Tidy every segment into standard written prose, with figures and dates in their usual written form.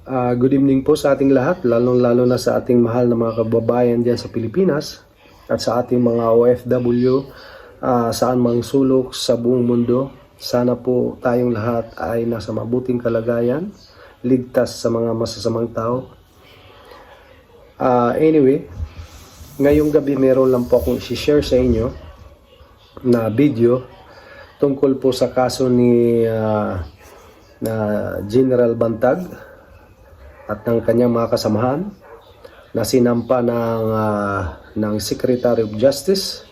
Good evening po sa ating lahat, lalong-lalo na sa ating mahal na mga kababayan dyan sa Pilipinas at sa ating mga OFW saan mang sulok sa buong mundo. Sana po tayong lahat ay nasa mabuting kalagayan, ligtas sa mga masasamang tao. Anyway, ngayong gabi meron lang po akong i-share sa inyo na video tungkol po sa kaso ni na General Bantag at ng kanyang mga kasamahan na sinampa ng Secretary of Justice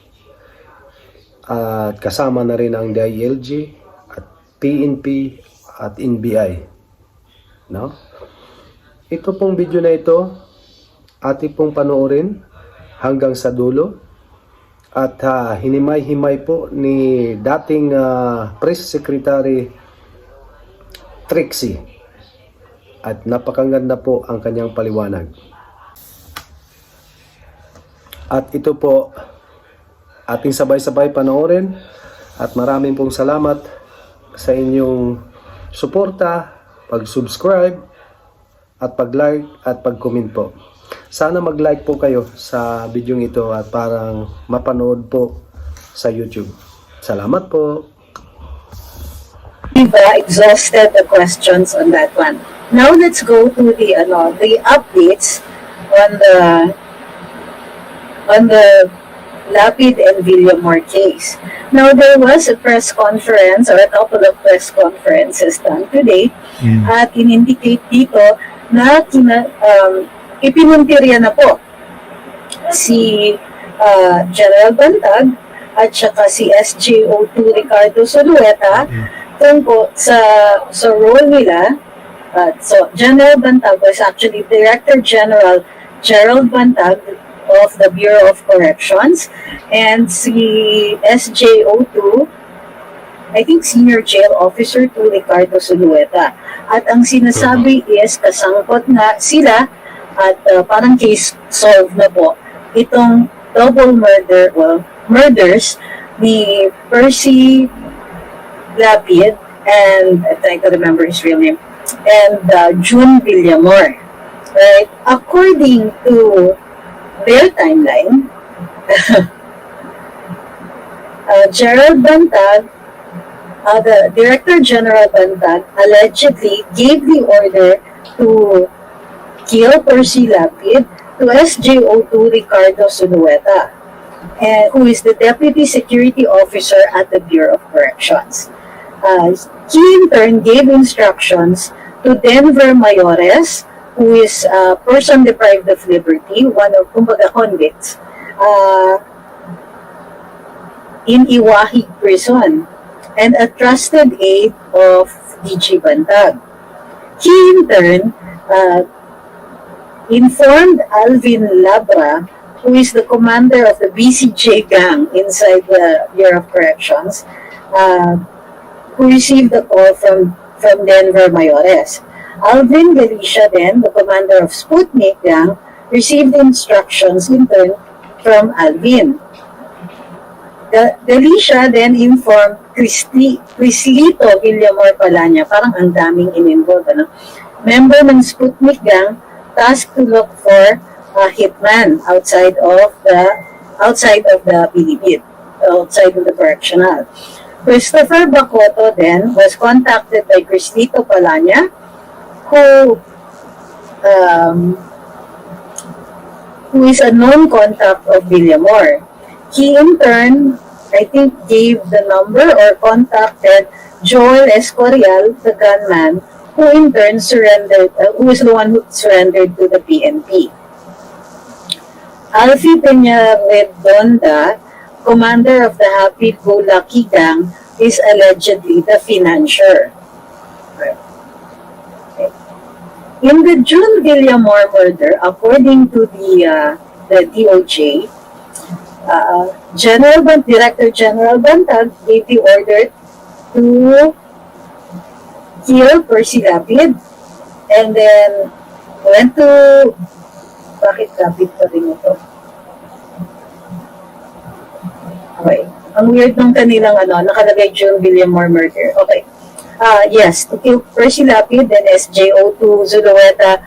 at kasama na rin ang DILG at PNP at NBI. No? Ito pong video na ito ating pong panoorin hanggang sa dulo at hinimay-himay po ni dating Press Secretary Trixie. At napakaganda po ang kanyang paliwanag. At ito po ating sabay-sabay panoorin at maraming pong salamat sa inyong suporta, pag-subscribe at pag-like at pag-comment po. Sana mag-like po kayo sa video ito at parang mapanood po sa YouTube. Salamat po. We've exhausted the questions on that one. Now let's go to the updates on the Lapid and Villamor case. Now there was a press conference or a couple of press conferences done today at in-indicate dito na ipinuntirya na po si General Bantag at saka si SJO2 Ricardo ZULUETA tungkol sa role nila. So General Bantag was actually Director General Gerald Bantag of the Bureau of Corrections, and si SJO2, I think Senior Jail Officer 2 Ricardo ZULUETA. At ang sinasabi is kasangkot na sila at parang case solved na po itong double murders ni Percy Lapid and I try to remember his real name, and June Villamor. Right? According to their timeline, Gerald Bantag, the Director General Bantag, allegedly gave the order to kill Percy Lapid to SJO2 Ricardo ZULUETA, who is the Deputy Security Officer at the Bureau of Corrections. He in turn gave instructions to Denver Mayores, who is a person deprived of liberty, one of kumbaga convicts, in Iwahig Prison, and a trusted aide of DG Bantag. He in turn informed Alvin Labra, who is the commander of the BCJ gang inside the Bureau of Corrections, who received the call from Denver Mayores. Alvin Galicia then, the commander of Sputnik gang, received instructions in turn from Alvin. Galicia then informed Crislito Villamor Palanya, parang ang daming in-involve, member ng Sputnik gang, tasked to look for a hitman outside of the PDP, outside of the correctional. Christopher Bacoto then was contacted by Crislito Palanya, who is a known contact of Villamor. He in turn, I think, gave the number or contacted Joel Escorial, the gunman, who in turn surrendered, who is the one who surrendered to the PNP. Alfie Peña Redonda, commander of the Happy-Go-Lucky gang, is allegedly the financier. In the June Villamor murder, according to the DOJ, Director General Bantag gave the order to kill Percy Lapid, and then went to... Bakit Lapid pa rin ito? Okay. Ang weird ng kanilang nakalagay June Villamor murder. Okay. Yes, to kill Percy Lapid and SJO2 Zulueta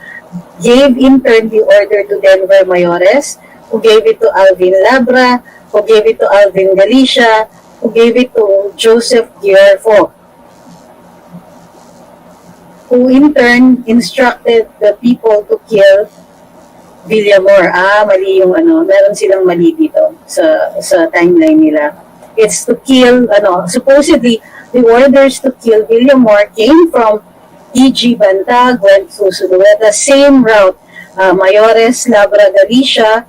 gave in turn the order to Denver Mayores, who gave it to Alvin Labra, who gave it to Alvin Galicia, who gave it to Joseph Guillermo, who in turn instructed the people to kill Villamor. Mali yung meron silang mali dito sa timeline nila. It's to kill, supposedly, the orders to kill Villamor came from GEN.BANTAG, went to Zulueta, same route, Mayores, Labra, Galicia,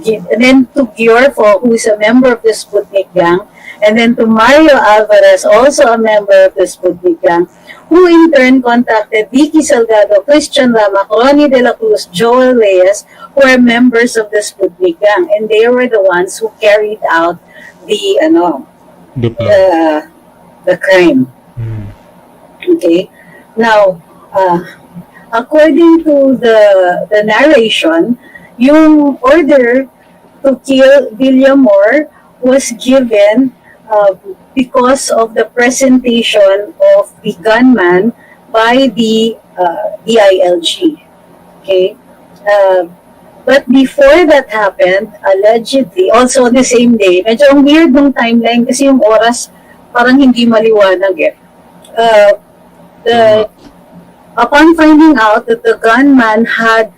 and then to Guillermo, who is a member of the Sputnik gang, and then to Mario Alvarez, also a member of the Sputnik gang, who in turn contacted Vicky Salgado, Christian Rama, Ronnie De La Cruz, Joel Reyes, who are members of the Sputnik gang, and they were the ones who carried out the crime. Okay. Now, according to the narration, yung order to kill Villamor was given because of the presentation of the gunman by the DILG. Okay? But before that happened, allegedly, also the same day, medyo ang weird ng timeline kasi yung oras parang hindi maliwanag eh. Upon finding out that the gunman had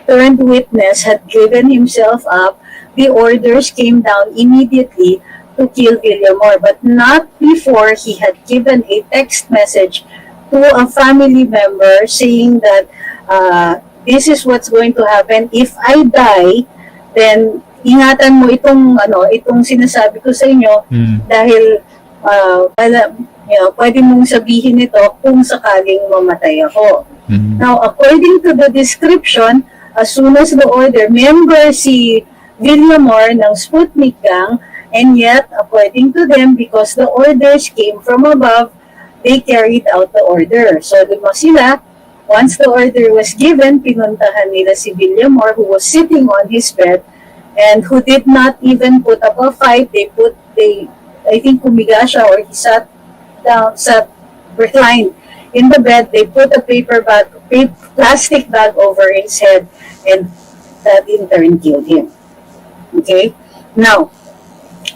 turned witness, had given himself up, the orders came down immediately to kill Villamor, but not before he had given a text message to a family member saying that this is what's going to happen. If I die, then ingatan mo itong sinasabi ko sa inyo dahil pwede mong sabihin ito kung sakaling mamatay ako. Now, according to the description, as soon as the order, member si Villamor ng Sputnik gang, and yet, according to them, because the orders came from above, they carried out the order. So, diba sila, once the order was given, pinuntahan nila si Villamor, who was sitting on his bed, and who did not even put up a fight. I think kumiga siya, or he sat reclined in the bed. They put a plastic bag over his head, and that in turn killed him. Okay? Now,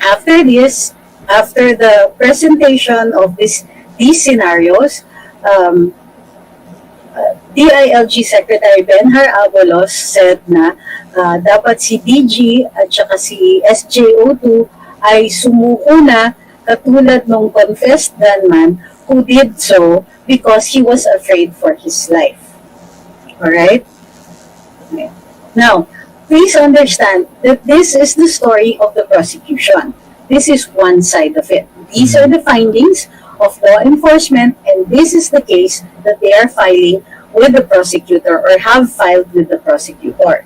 after the presentation of these scenarios, DILG Secretary Benhar Abalos said na dapat si DG at saka si SJO2 ay sumuko na katulad ng confessed gunman who did so because he was afraid for his life. Alright? Okay. Now, please understand that this is the story of the prosecution. This is one side of it. These are the findings of law enforcement, and this is the case that they are filing with the prosecutor or have filed with the prosecutor.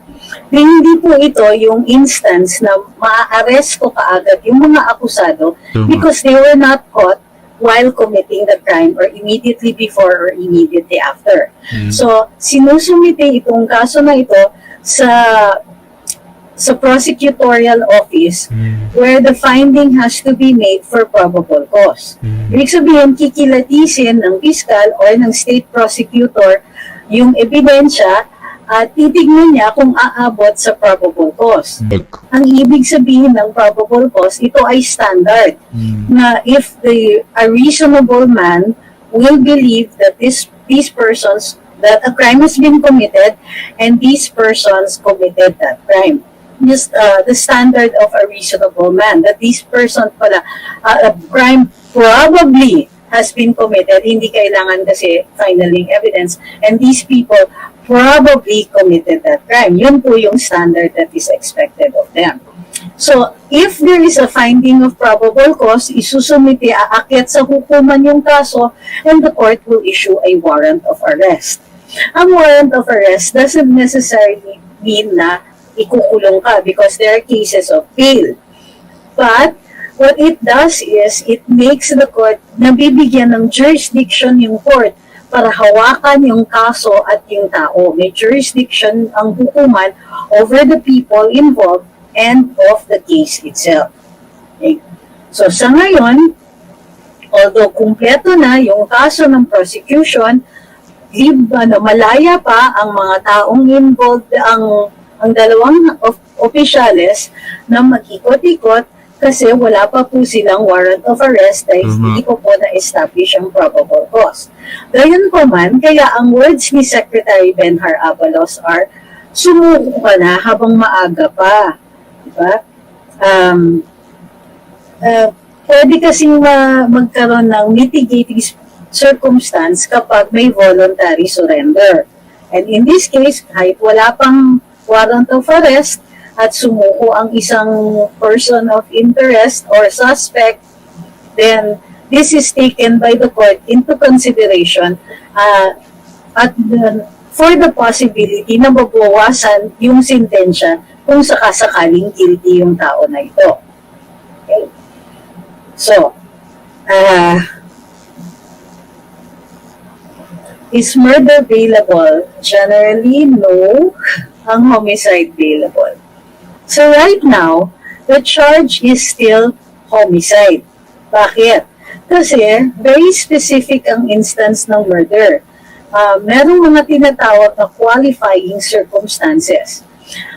Hindi po ito yung instance na maa-aresto kaagad yung mga akusado because they were not caught while committing the crime or immediately before or immediately after. So, sinusumite itong kaso na ito sa prosecutorial office where the finding has to be made for probable cause. Ibig sabihin, kikilatisin ng piskal or ng state prosecutor yung ebidensya at titignan niya kung aabot sa probable cause. Ang ibig sabihin ng probable cause, ito ay standard na if a reasonable man will believe that these persons, that a crime has been committed and these persons committed that crime. Just the standard of a reasonable man, that this person pala, a crime probably has been committed, hindi kailangan kasi finaling evidence, and these people probably committed that crime. Yun po yung standard that is expected of them. So, if there is a finding of probable cause, isusumite, aakyat sa hukuman yung kaso, and the court will issue a warrant of arrest. Ang warrant of arrest doesn't necessarily mean na ikukulong ka because there are cases of bail. But, what it does is, it makes the court, nabibigyan ng jurisdiction yung court para hawakan yung kaso at yung tao. May jurisdiction ang hukuman over the people involved and of the case itself. Okay. So, sa ngayon, Although kumpleto na yung kaso ng prosecution, malaya pa ang mga taong involved, ang dalawang opisyales na mag-ikot-ikot kasi wala pa po silang warrant of arrest dahil hindi ko po na-establish ang probable cause. Gayon po man, kaya ang words ni Secretary Benhar Abalos are, sumuko ka na habang maaga pa. Diba? Pwede kasing magkaroon ng mitigating circumstance kapag may voluntary surrender. And in this case, kahit wala pang warrant of arrest at sumuko ang isang person of interest or suspect, then this is taken by the court into consideration for the possibility na mabawasan yung sentensya kung sakasakaling guilty yung tao na ito. Okay? So, is murder bailable? Generally, no. Ang homicide bailable. So right now, the charge is still homicide. Bakit? Kasi very specific ang instance ng murder. Merong mga tinatawag na qualifying circumstances.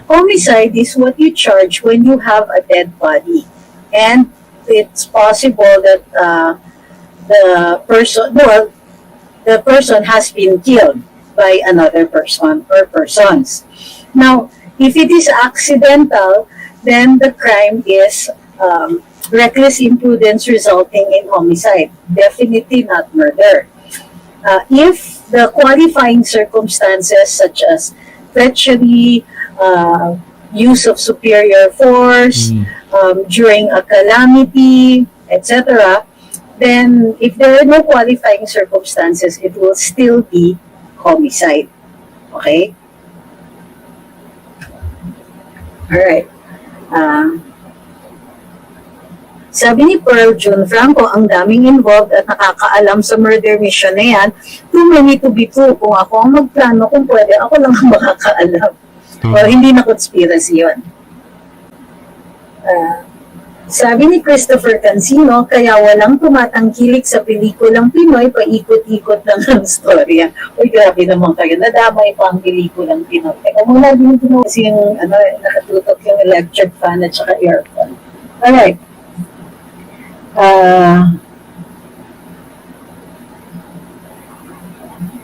Homicide is what you charge when you have a dead body. And it's possible that the person has been killed by another person or persons. Now, if it is accidental, then the crime is reckless imprudence resulting in homicide. Definitely not murder. If the qualifying circumstances such as treachery, use of superior force, during a calamity, etc., then if there are no qualifying circumstances, it will still be homicide. Okay? Alright. Sabi ni Pearl June Franco, ang daming involved at nakakaalam sa murder mission na yan. Too many to be true. Kung ako ang magplano, kung pwede, ako lang ang makakaalam. O hindi na conspiracy yun. Sabi ni Christopher Cancino, kaya walang tumatangkilik sa pelikulang Pinoy, paikot-ikot lang ang storya. Uy, grabe naman kayo, nadamay pa ang pelikulang Pinoy. Teka muna din ito kasi yung nakatutok yung electric fan at saka earphone. Alright.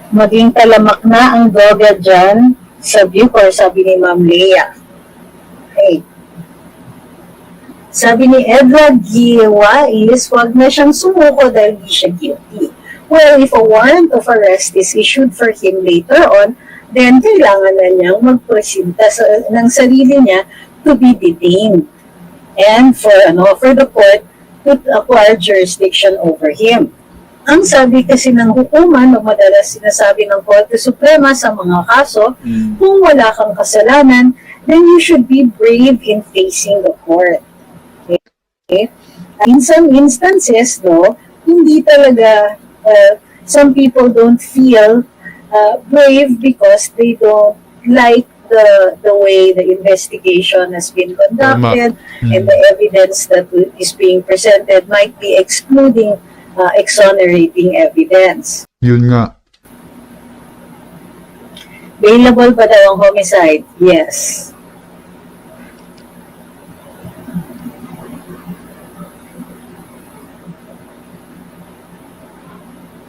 Maging talamak na ang droga dyan sa Bucor, sabi ni Ma'am Leia. Okay. Sabi ni Edra Giwa is, wag na siyang sumuko dahil di siya guilty. Well, if a warrant of arrest is issued for him later on, then kailangan na niyang magpresenta ng sarili niya to be detained. And for the court to acquire jurisdiction over him. Ang sabi kasi ng hukuman, madalas sinasabi ng Korte Suprema sa mga kaso, kung wala kang kasalanan, then you should be brave in facing the court. Okay? In some instances, though, hindi talaga, some people don't feel brave because they don't like the way the investigation has been conducted and the evidence that is being presented might be excluding exonerating evidence. Yun nga. Bailable ba daw ang homicide? Yes.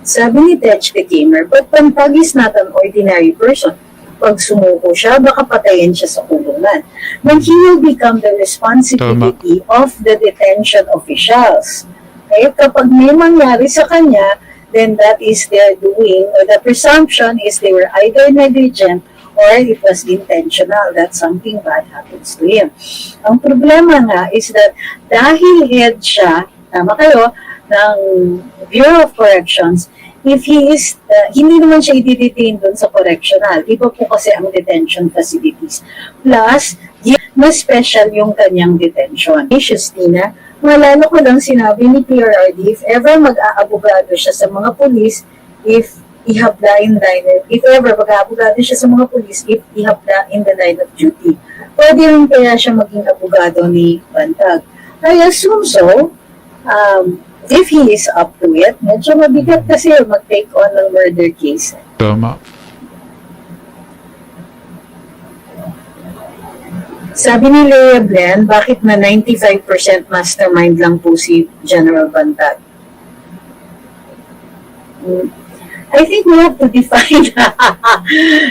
Sabi ni Tetch the Gamer, but Bantag is not an ordinary person. Pag sumuko siya, baka patayin siya sa kulungan. Then he will become the responsibility of the detention officials. Okay? Kapag may mangyari sa kanya, then that is their doing, or the presumption is they were either negligent or it was intentional that something bad happens to him. Ang problema nga is that dahil head siya, tama kayo, ng Bureau of Corrections, if he is, hindi naman siya i-detain doon sa correctional. Iba po kasi ang detention facilities. Plus, mas special yung kanyang detention. Justina, malala ko lang sinabi ni PRRD, if ever mag-aabogado siya sa mga pulis, if ihabla in the line of duty. Pwede rin kaya siya maging abogado ni Bantag. I assume so. if he is up to it. Medyo mabigat kasi mag-take on ng murder case. Tama. Sabi ni Leah Blen, bakit na 95% mastermind lang po si General Bantag? I think we have to define.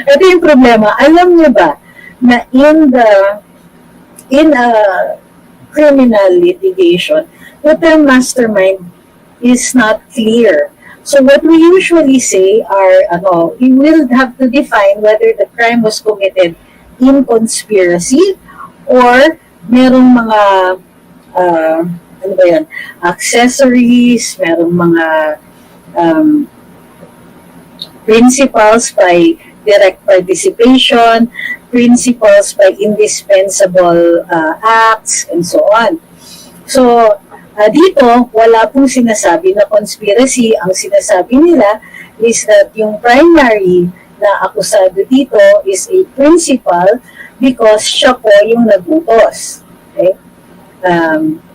Ito yung problema. Alam niyo ba na in a criminal litigation, the term mastermind is not clear. So what we usually say are, we will have to define whether the crime was committed in conspiracy or merong mga ano ba yan, accessories, merong mga principles by direct participation, principles by indispensable acts, and so on. So, dito, wala pong sinasabi na conspiracy. Ang sinasabi nila is that yung primary na akusado dito is a principal because siya po yung nagutos. Okay?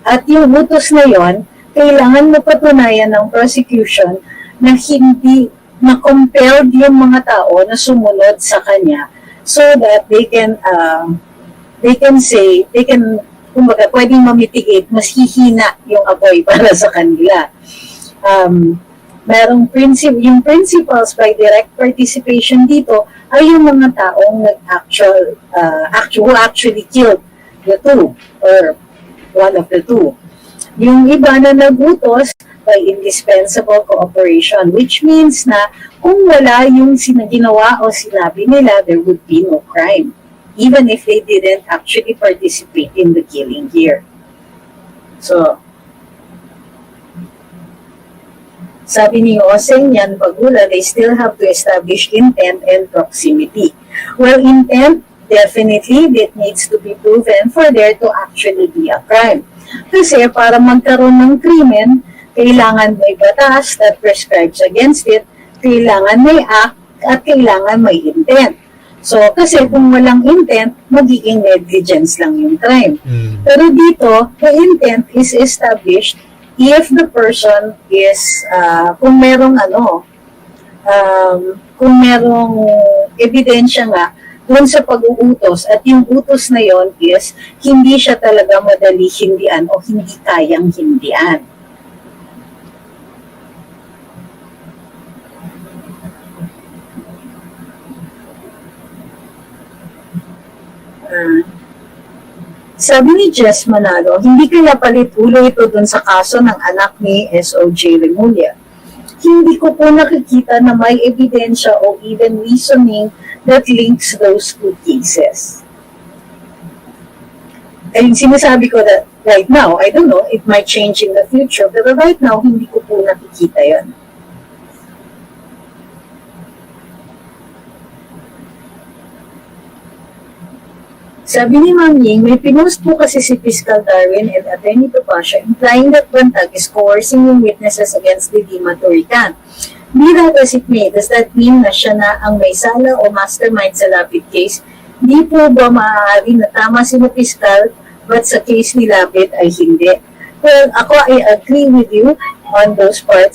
At yung utos na yon, kailangan mapatunayan ng prosecution na hindi na compelled yung mga tao na sumunod sa kanya so that they can kumbaga, pwedeng mamitigate, mas hihina yung apoy para sa kanila. Merong yung principles by direct participation dito ay yung mga taong who actually killed the two or one of the two. Yung iba na nagutos by indispensable cooperation, which means na kung wala yung ginawa o sinabi nila, there would be no crime, even if they didn't actually participate in the killing here. So, sabi ni Oseng Yan Pagula, they still have to establish intent and proximity. Well, intent, definitely, that needs to be proven for there to actually be a crime. Kasi para magkaroon ng krimen, kailangan may batas that prescribes against it, kailangan may act, at kailangan may intent. So, kasi kung walang intent, magiging negligence lang yung crime. Pero dito, the intent is established if the person is, kung merong ebidensya nga dun sa pag-uutos at yung utos na yon is hindi siya talaga madali hindian o hindi kayang hindian. Sabi ni Jess Manalo, hindi kaya palit-ulo ito dun sa kaso ng anak ni SOJ Remulla. Hindi ko po nakikita na may ebidensya o even reasoning that links those two cases. And sinasabi ko that right now, I don't know, it might change in the future, pero right now, hindi ko po nakikita yan. Sabi ni Ma'am Ying, may pinost po kasi si Fiscal Darwin and Atty. Topacio implying that Bantag is coercing yung witnesses against the Lima to recant. Be that as it may, does that mean na siya na ang may sala o mastermind sa Lapid case? Di po ba maaari na tama si Fiscal but sa case ni Lapid ay hindi? Well, ako I agree with you on those parts.